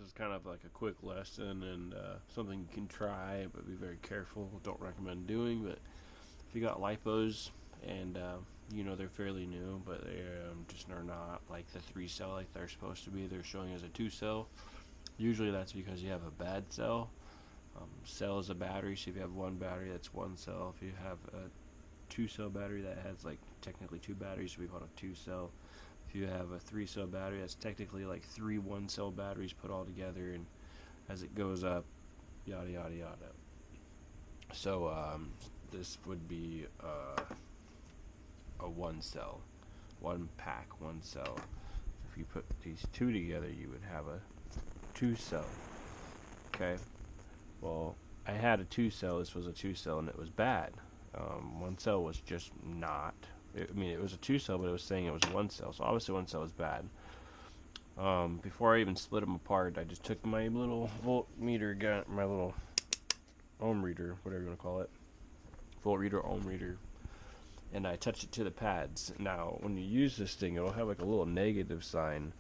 is kind of like a quick lesson and something you can try, but be very careful. Don't recommend doing. But if you got lipos and they're fairly new, but they just are not like the 3 cell like they're supposed to be. They're showing as a 2 cell. Usually that's because you have a bad cell. Cell is a battery, so if you have one battery, that's 1 cell. If you have a 2 cell battery, that has like technically 2 batteries, so we call it a 2 cell. If you have a 3 cell battery, that's technically like 3 1-cell batteries put all together, and as it goes up, yada yada yada. So this would be a 1 cell, 1 pack, 1 cell. If you put these two together, you would have a 2 cell. Okay. Well, I had a 2 cell. This was a 2 cell, and it was bad. 1 cell was just not. It was a 2 cell, but it was saying it was 1 cell. So obviously, 1 cell is bad. Before I even split them apart, I just took my little voltmeter gun, my little ohm reader, whatever you want to call it, volt reader, ohm reader, and I touched it to the pads. Now, when you use this thing, it'll have like a little negative sign.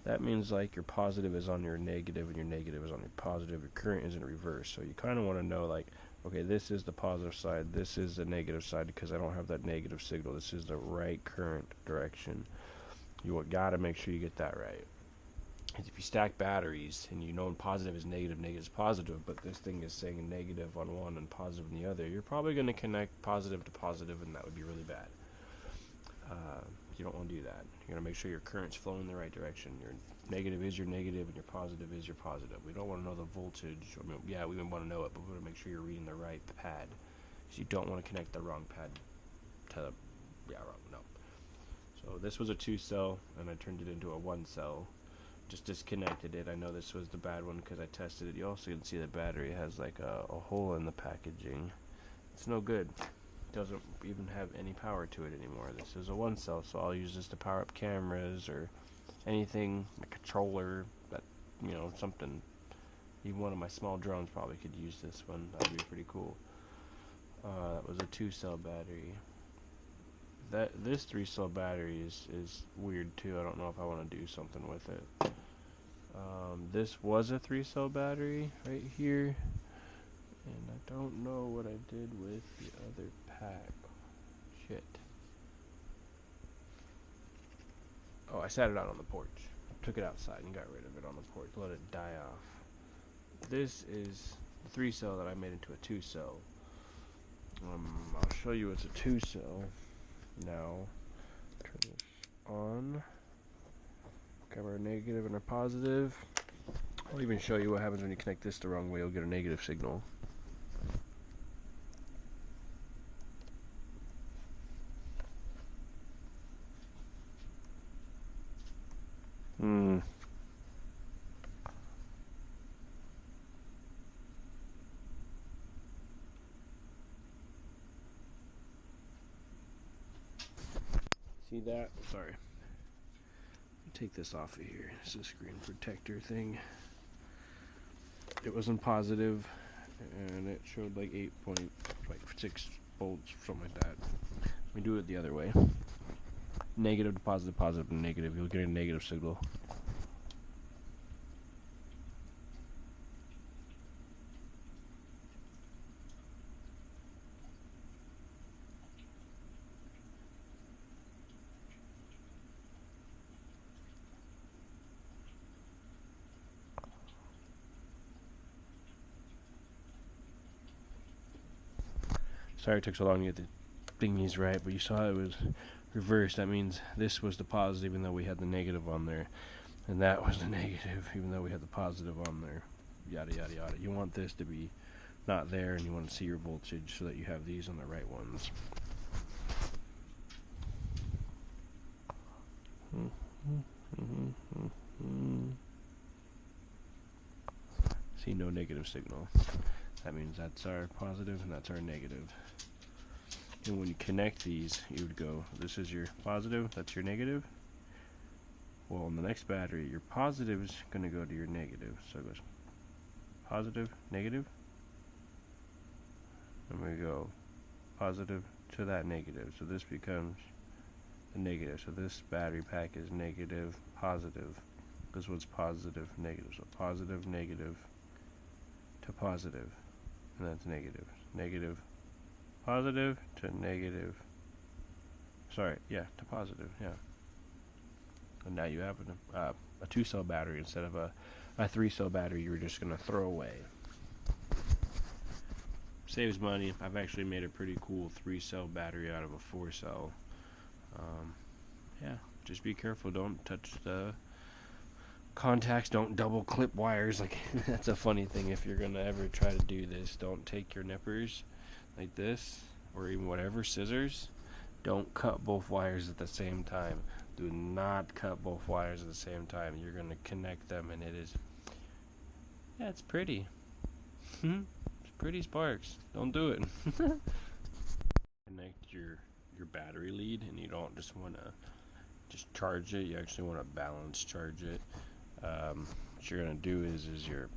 That means like your positive is on your negative and your negative is on your positive. Your current is in reverse. So you kind of want to know, like, okay, this is the positive side, this is the negative side, because I don't have that negative signal. This is the right current direction. You got to make sure you get that right. If you stack batteries and you know positive is negative, negative is positive, but this thing is saying negative on one and positive on the other, you're probably going to connect positive to positive, and that would be really bad. You don't want to do that. You're going to make sure your current's flowing in the right direction. Your negative is your negative and your positive is your positive. We don't want to know the voltage. Yeah, we want to know it, but we want to make sure you're reading the right pad. So you don't want to connect the wrong pad to the, no. So this was a 2 cell, and I turned it into a 1 cell. Just disconnected it. I know this was the bad one because I tested it. You also can see the battery has like a hole in the packaging. It's no good. Doesn't even have any power to it anymore. This is a 1 cell, so I'll use this to power up cameras or anything, a controller, that, something. Even one of my small drones probably could use this one. That'd be pretty cool. That was a 2 cell battery. This 3 cell battery is weird too. I don't know if I want to do something with it. This was a 3 cell battery right here. And I don't know what I did with the other pack. Shit. Oh, I sat it out on the porch. Took it outside and got rid of it on the porch. Let it die off. This is the 3 cell that I made into a 2 cell. I'll show you it's a 2 cell. Now, turn this on. Grab our negative and our positive. I'll even show you what happens when you connect this the wrong way. You'll get a negative signal. See that? Sorry. Take this off of here. It's a screen protector thing. It was in positive, and it showed like 8.6 volts, something like that. We do it the other way. Negative to positive, positive to negative. You'll get a negative signal. Sorry it took so long to get the thingies right, but you saw it was reversed. That means this was the positive even though we had the negative on there, and that was the negative even though we had the positive on there. Yada yada yada. You want this to be not there, and you want to see your voltage so that you have these on the right ones. See, no negative signal. That means that's our positive and that's our negative. And when you connect these, you would go, this is your positive, that's your negative. Well, on the next battery, your positive is going to go to your negative. So it goes positive, negative. And we go positive to that negative. So this becomes a negative. So this battery pack is negative, positive. This one's positive, negative. So positive, negative to positive, and that's negative. Negative, positive to negative. Sorry, yeah, to positive, yeah. And now you have a 2-cell battery instead of a 3-cell battery you were just going to throw away. Saves money. I've actually made a pretty cool 3-cell battery out of a 4-cell. Yeah, just be careful. Don't touch the contacts. Don't double clip wires. Like, that's a funny thing. If you're going to ever try to do this, don't take your nippers like this, or even whatever, scissors. Don't cut both wires at the same time. Do not cut both wires at the same time. You're going to connect them, and it is... yeah, it's pretty. It's pretty, Sparks. Don't do it. Connect your battery lead, and you don't just want to just charge it. You actually want to balance charge it. What you're going to do is your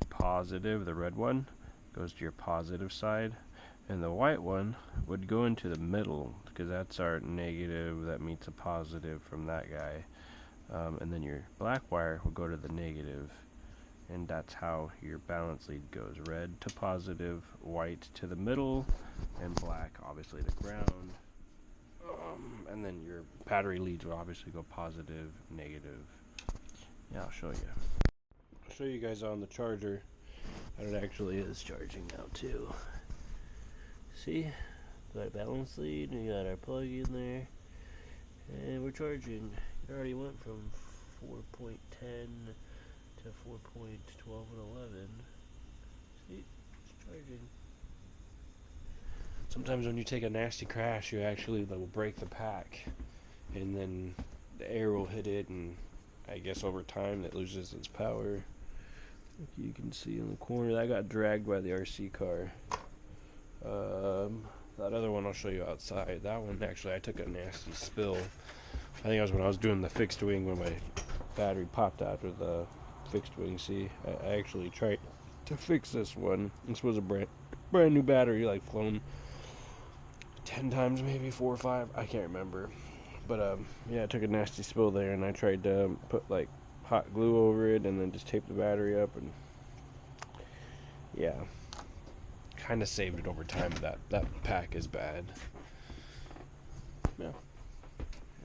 positive, the red one, goes to your positive side, and the white one would go into the middle, because that's our negative that meets a positive from that guy. And then your black wire will go to the negative, and that's how your balance lead goes. Red to positive, white to the middle, and black obviously to ground. And then your battery leads will obviously go positive, negative. Yeah, I'll show you. I'll show you guys on the charger how it actually is charging now too. See, got balance lead, and we got our plug in there, and we're charging. It already went from 4.10 to 4.12 and 11. See, it's charging. Sometimes when you take a nasty crash, you actually will break the pack, and then the air will hit it, and I guess over time it loses its power. Like you can see in the corner, that got dragged by the RC car. That other one I'll show you outside. That one, actually, I took a nasty spill. I think it was when I was doing the fixed wing, when my battery popped out with the fixed wing. See, I actually tried to fix this one. This was a brand new battery, like flown 10 times, maybe 4 or 5. I can't remember. But yeah, I took a nasty spill there, and I tried to put like hot glue over it, and then just tape the battery up, and yeah. Kind of saved it over time. That pack is bad. Yeah.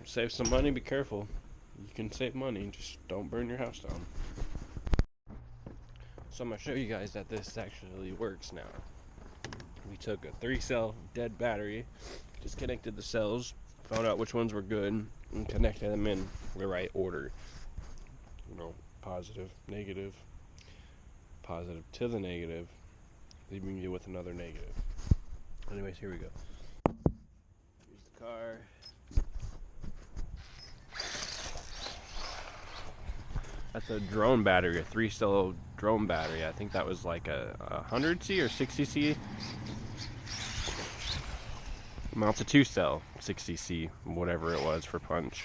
Save some money. Be careful. You can save money. Just don't burn your house down. So I'm going to show you guys that this actually works now. We took a 3-cell dead battery, disconnected the cells, found out which ones were good, and connected them in the right order. You know, positive, negative, positive to the negative, leaving you with another negative. Anyways, here we go. Here's the car. That's a drone battery, a 3-cell drone battery. I think that was like a 100C or 60C. Well, it's a 2-cell 60C, whatever it was for punch.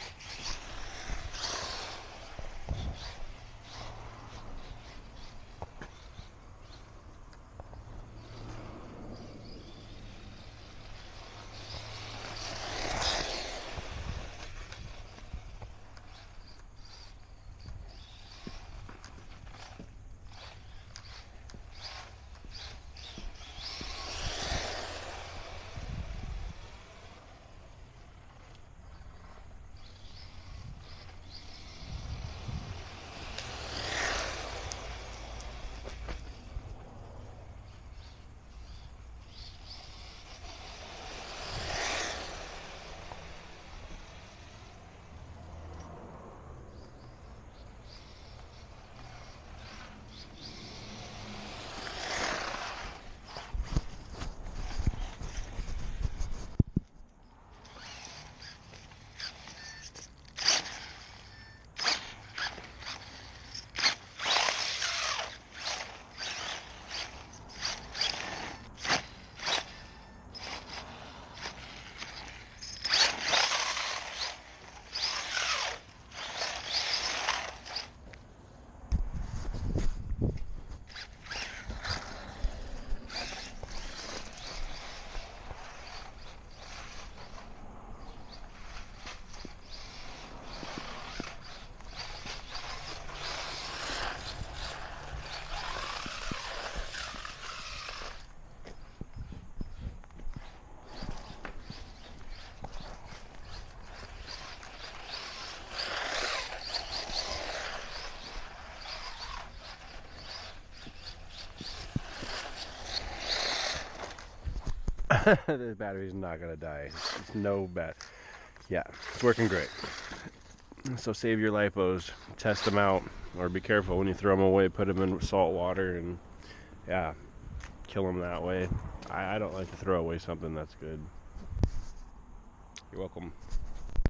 The battery's not gonna die. It's no bad. Yeah, it's working great. So save your lipos, test them out, or be careful when you throw them away. Put them in salt water and yeah, kill them that way. I don't like to throw away something that's good. You're welcome.